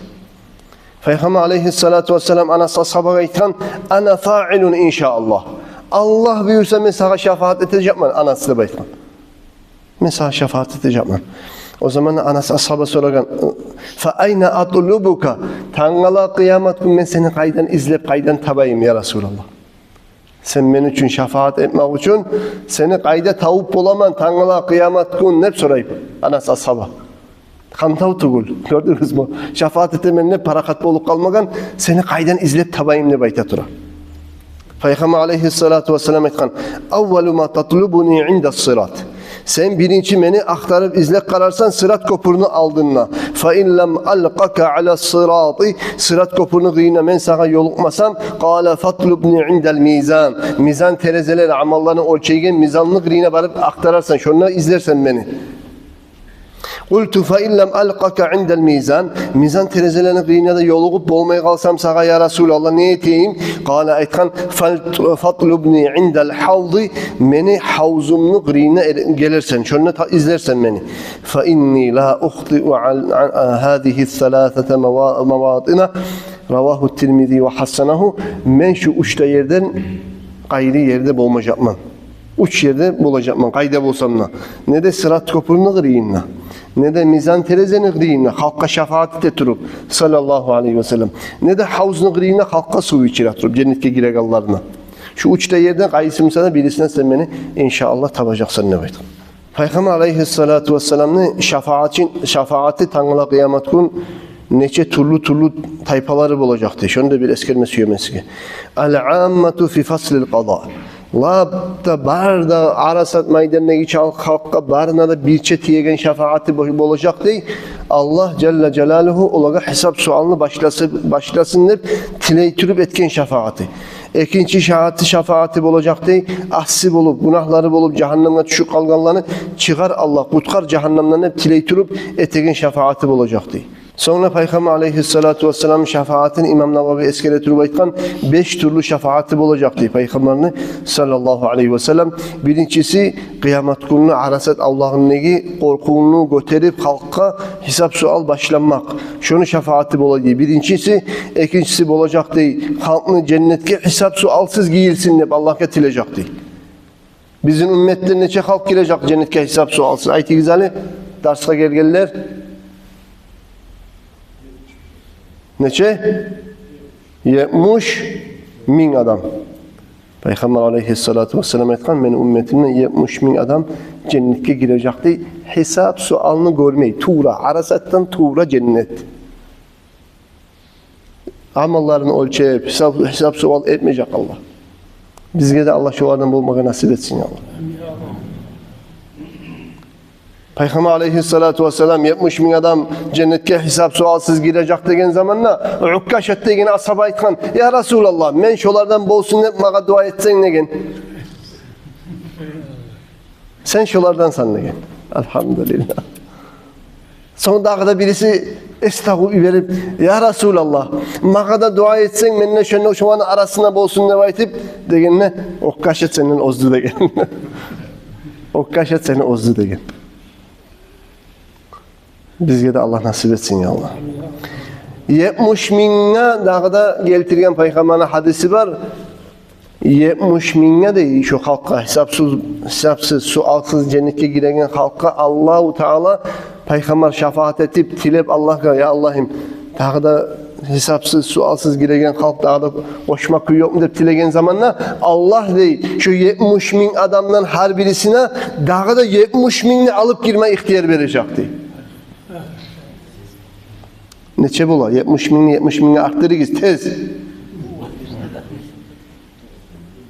Peygamber aleyhissalatu vesselam Anas ashabaya aytan ana fa'ilun inşaallah. Allah buyursa men sana şefaat edecek mi? Anas da baytan. Men sana şefaat edecek mi? O zaman Anas ashaba soragan fa ayna atlubuka? Tangala kıyamet gün men seni kaydan izlep kaydan tabayım ya Resulallah. Sen men üçün şefaat etmek için seni kayda tavup bulaman tangala kıyamet gün ne sorayım Anas ashaba. Kantav tugul. Gördünüz mü? Şefaat etemen ne parakat olup kalmagan seni kaydan izlep tabayım ne bayta tura. Peygamber aleyhissalatu vesselam etkan evvelu ma tatlubuni indes sırat. Sen birinci meni aktarıp izlek kararsan sırat kopurunu aldığına. Fa in lem alqaka ala sırati sırat kopurunu gıyına men sana yolukmasam qala fatlubni indel mizan. Mizan terezeleri amallarını ölçeygen mizanlı gıyına varıp aktararsan şunları izlersen beni. Qultu fa in lem alqaka indel mizan. Mizan terezelerine gıyına da yoluğup olmaya kalsam sana ya Resulallah ne eteyim? Qala aytkan fatlubni indel havdi. Meni havzumlu gıyına gelirsen, şunları izlersen beni. Fa inni la ukhti'u hadihi thalâthete mevâdina. Ravahu Tirmizi ve hassenahu. Men şu uçta yerden gayri yerde bulmayacakman. Uç yerde bulacakman, kayda bulsamla. Ne de sırat kopurunu gıyına. Ne de mizan terezeni gıyına, halka şefaat eturup sallallahu aleyhi ve sellem. Ne de havzunu gıyına, halka suyu içir atırup cennetke giregallarına. Şu uçta yerden kayısım sana birisine sen beni inşallah tabacaksın ne baytın. Peygamber aleyhissalatu vesselam'ın şefaati tangla kıyamet gün neçe turlu taypaları bulacaktı. Şunu da bir eskerme süyemesi. El-ammetu fi faslil qada. Labda barda Arasat meydanına geçen halka barına da birçe tiyegen şefaati olacak değil. Allah Celle Celaluhu olaga hesap sualını başlasın deyip tileytürüp etken şefaati. İkinci şefaati olacak değil. Ahsib olup, günahları olup, cehenneme düşük kalganlarını çıkar Allah, kutkar cehennemden hep tileytürüp etken şefaati olacak değil. Sonra Peygamber aleyhissalatu vesselam şefaatin İmam Nevavi eskere türüp aytkan 5 türlü şefaati olacaktı Peygamberini sallallahu aleyhi ve sellem. Birincisi kıyamet günü Arasat Allah'ın negi korkuğunu götürüp halka hesap sual başlanmak. Şunu şefaati olacaktı. Birincisi, ikincisi olacaktı. Halkını cennetke hesap sualsız giyilsin deyip Allah'a tilecekti. Bizim ümmetler neçe halk girecek cennetke hesap sualsız. Ayet-i Güzeli dersine gelgeller. Neçe? 70.000 adam. Peygamber aleyhissalatu vesselam etkan benim ümmetimden 70.000 adam cennetke girecekti. Hesap sualını görmeyi. Tuğra. Arasattan tuğra cennet. Amallarını ölçüp hesap sual etmeyecek Allah. Bizge de Allah şu adam bulmaya nasip etsin ya Allah. Peygamber aleyhissalatu vesselam 70.000 adam cennetke hesap sualsız girecek degen zamanla Ukkaşet degen ashaba aytkan ya Resulallah men şolardan bolsun hep mağa dua etsen negen. Sen şolardan sanmayın. Elhamdülillah. Sonra da birisi estağfurullah verip ya Resulallah mağada dua etsen benimle şöyle şu an arasına bolsun ne aytıp degenine o kaşet senin ozdu degen. O kaşet seni ozdu degen. Bizge de Allah nasip etsin ya Allah. 70 minne dağda geltirgen peygamberine hadisi var. 70 minne de şu halka hesapsız sualsız cennete giren halka Allahu Teala peygamber şefaat etip tilep Allah'a ya Allah'ım dağda hesapsız sualsız giren halk dağda koşmak yok mu dep tilegen zamanla Allah dey şu 70 min adamdan her birisine dağda 70 minni alıp girme ihtiyar verecek dey. Neçe bola? 70 minni arttırırız tez.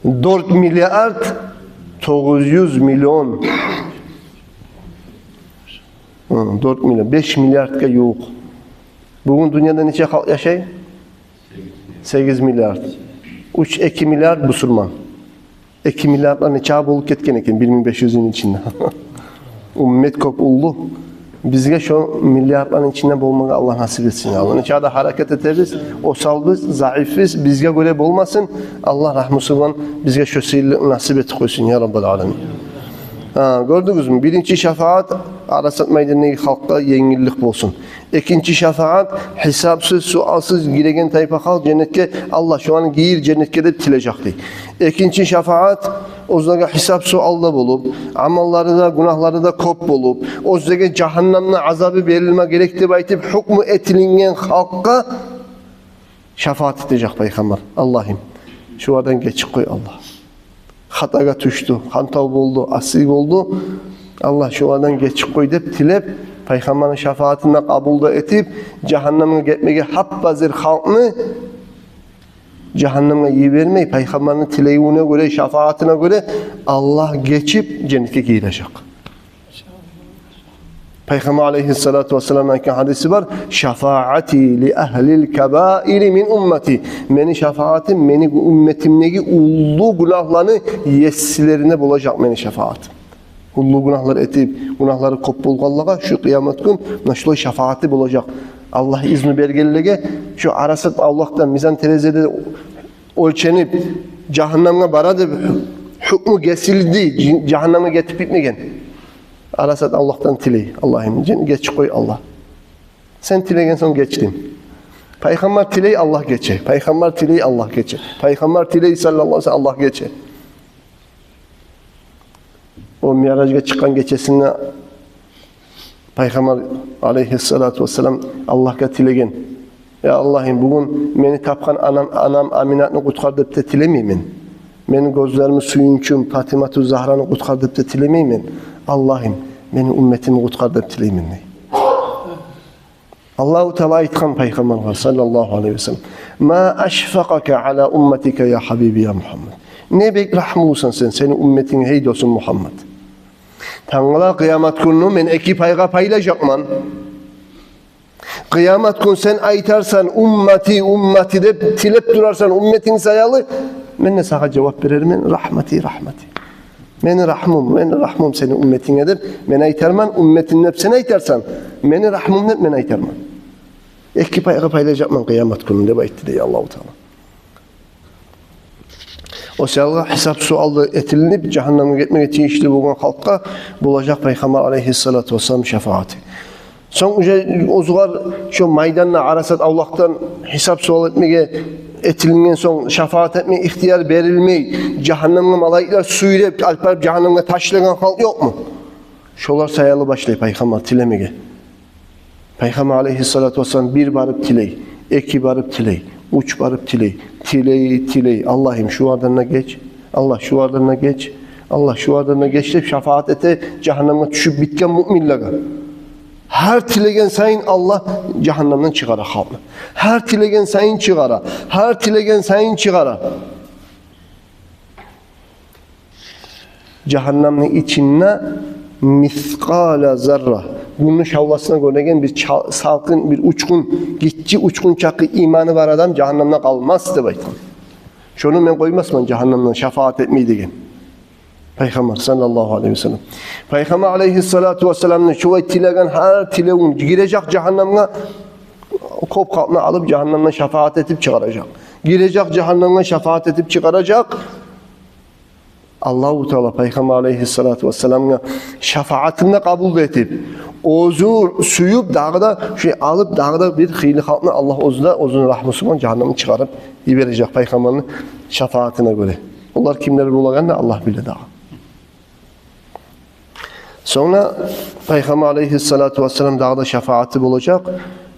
4 milyar 900 milyon. 4 milyon. 5 milyardka yok. Bugün dünyada neçe halk yaşay? 8 milyar. 2 milyar Müslüman. 2 milyarlar neçe bolup ketken eken 1500'ün içinde. Ümmet köp ullu. Bizge şu milyarların içinde bulmağı Allah nasip etsin. Allah neçe da hareket ederiz. O salbız, zayıfız. Bizge göre bulmasın. Allah rahmusulan bizge şu seyirli nasip et koysun ya Rabbal Alemin. Gördünüz mü? Birinci şefaat Arasat meydanındaki halkta yengillik olsun. İkinci şefaat hesapsız, sualsız giregen tayfa halk cennetke Allah şu an giyir cennetke de tilecekti. İkinci şefaat ozdaki hesap sualda bulup, amalları da günahları da kop bulup, ozdaki cehennemle azabı verilme gerekti baytip hükmü etilingen halka şefaat edecek peygamber. Allah'ım şu aradan geçik koy Allah. Hataga düştü, hantav oldu, asik oldu. Allah şu aradan geçik koy deyip tilep peygamberin şefaatine kabul etip cehenneme gitmeye habbazir halkını cehenneme iyi vermeyi peygamberin tileğine göre, şefaatine göre Allah geçip cennete girecek. Peygamber aleyhissalatu vesselam'ın hadisi var. Şefaati li ehlil kebairi min ümmeti. Meni şefaatim, meni ümmetimdeki ullu günahlarını yessilerine bulacak meni şefaatim. Ullu günahlar etip, günahları kopbol Allah'a şu kıyamet gün naşlı şefaati bulacak. Allah izni belgelege şu arasat Allah'tan mizan terezede ölçenip cehenneme baradı hükmü kesildi. Cehenneme getirip gitmegen. Arasat Allah'tan tiley. Allah'ım geç koy Allah. Sen tilegen son geçtin. Peygamber tiley Allah geçe. Peygamber tiley Allah geçe. Peygamber tiley sallallahu aleyhi ve sellem Allah geçe. O Miraç'a çıkan geçesinde Peygamber aleyhissalatu vesselam Allah'a tilegen. Ya Allah'ım bugün beni tapkan anam Aminat'ını kurtardıp da tilemeyim. Benim gözlerimi suyunçum Fatimatu Zahra'nı kurtardıp da tilemeyim. Allah'ım benim ümmetimi kurtardıp tileyim. Allahu Teala aytkan peygamber var sallallahu aleyhi ve sellem. Ma aşfaqaka ala ummetika ya habibi ya Muhammed. Ne bek rahmusan sen senin ümmetin heydosun Muhammed. Tanrılar kıyamet günü men iki payga paylaşacakman. Kıyamet günü sen aytarsan ümmeti de tilep durarsan ümmetin sayalı men ne sana cevap veririm rahmeti. Meni rahmum senin ümmetindedir. Men aytarman ümmetin hepsine aytarsan meni rahmum ne men aytarman. İki payga paylaşacakman kıyamet gününde baytti diye Allahu Teala. O selga hesap sualda etilinip cehenneme gitmeye tiyişli bugün halka bulacak Peygamber aleyhissalatu vesselam şefaati. Son ozular şu maydanla arasat Allah'tan hesap sual etmeye etilingen son şefaat etmeye ihtiyar verilmeyi cehennemle malayikler suyup alpar cehennemle taşlayan halk yok mu? Şolar sayalı başlayıp Peygamber tilemeye. Peygamber aleyhissalatu vesselam bir barıp tiley, iki barıp tiley. Uç barıp tiley. Allah'ım şu ardına geç. Allah şu ardına geç. Allah şu ardına geç deyip şefaat ete cehenneme düşüp bitken müminlere. Her tilegen sayın Allah cehennemden çıkara halını. Her tilegen sayın çıkara. Her tilegen sayın çıkara. Cehennemin içine miskala zarra. Bunun şavlasına göregen bir salkın, bir uçkun, gitçi uçkun çakı imanı var adam cehennemden kalmaz de baytan. Şunu ben koymazman cehennemden şefaat etmeyi degen. Peygamber sallallahu aleyhi ve sellem. Peygamber aleyhissalatu vesselam'ın şu tilegen her tileğun girecek cehenneme kop kapını alıp cehennemden şefaat edip çıkaracak. Girecek cehennemden şefaat edip çıkaracak. Allah-u Teala Peygamber aleyhissalatu vesselam'ın şefaatini kabul edip ozu suyup dağda alıp dağda bir hili halkını Allah ozun rahmusuman cehennemden çıkarıp verecek Peygamber'in şefaatine göre. Onlar kimler olacağını Allah bilir daha. Sonra Peygamber aleyhissalatu vesselam dağda şefaati olacak.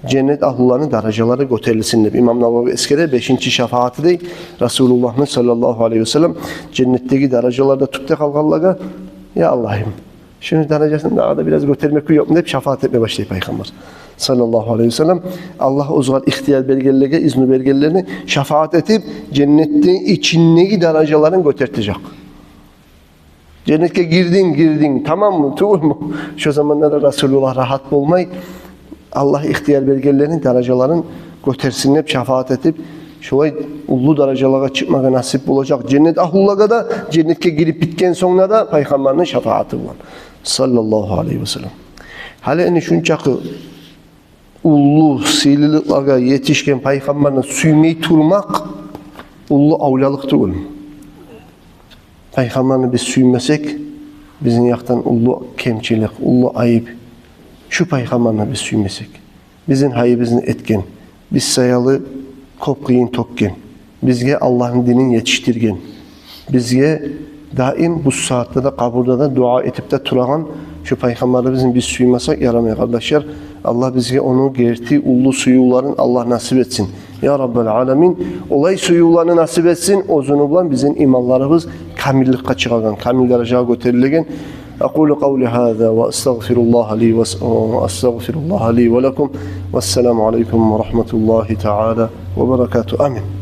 Cennet ahlularının dereceleri göterilsin. İmam Nevevi eskere 5. şefaati değil. Resulullah sallallahu aleyhi ve sellem cennetteki derecelarda tuttu kalkanlara ya Allah'ım şunu derecesini daha da biraz götürmek yok mu deyip şefaat etmeye başlayıp Peygamber sallallahu aleyhi ve sellem Allah o zaman ihtiyar belgelerine, izni belgelerini şefaat edip cennetin içindeki derecelerini götürtecek. Cennete girdin tamam mı? Tuğul mu? Şu zamanlarda Resulullah rahat olmayı Allah ihtiyar belgelerini, derecelerini götürsin hep şefaat edip şöyle ulu derecelere çıkmaya nasip olacak. Cennet ahlullaga da cennete girip bitken sonra da Peygamber'in şefaati var. Sallallahu aleyhi ve sellem. Halen şunçakı ulu sililiklere yetişken Peygamber'in suymayı turmak ulu avlalık değil. Peygamber'ini biz suymesek bizim yaktan ulu kemçilik, ulu ayıp. Şu Peygamber'ini biz suymesek. Bizim hayibizini etken. Biz sayalı kopkıyın tokken. Bizge Allah'ın dinini yetiştirgen. Bizge daim bu saatte de kaburda da dua etip de turagan şu Peygamber'i bizim biz suymasak yaramaya kardeşler. Allah bizge onu gerti ulu suyuların Allah nasip etsin. Ya Rabbel Alemin. Olay suyularını nasip etsin. O zunuban bizim imanlarımız kamillik kaçıran, kamil dereceye götürülgen. أقول قولي هذا وأستغفر الله لي ولكم والسلام عليكم ورحمة الله تعالى وبركاته آمين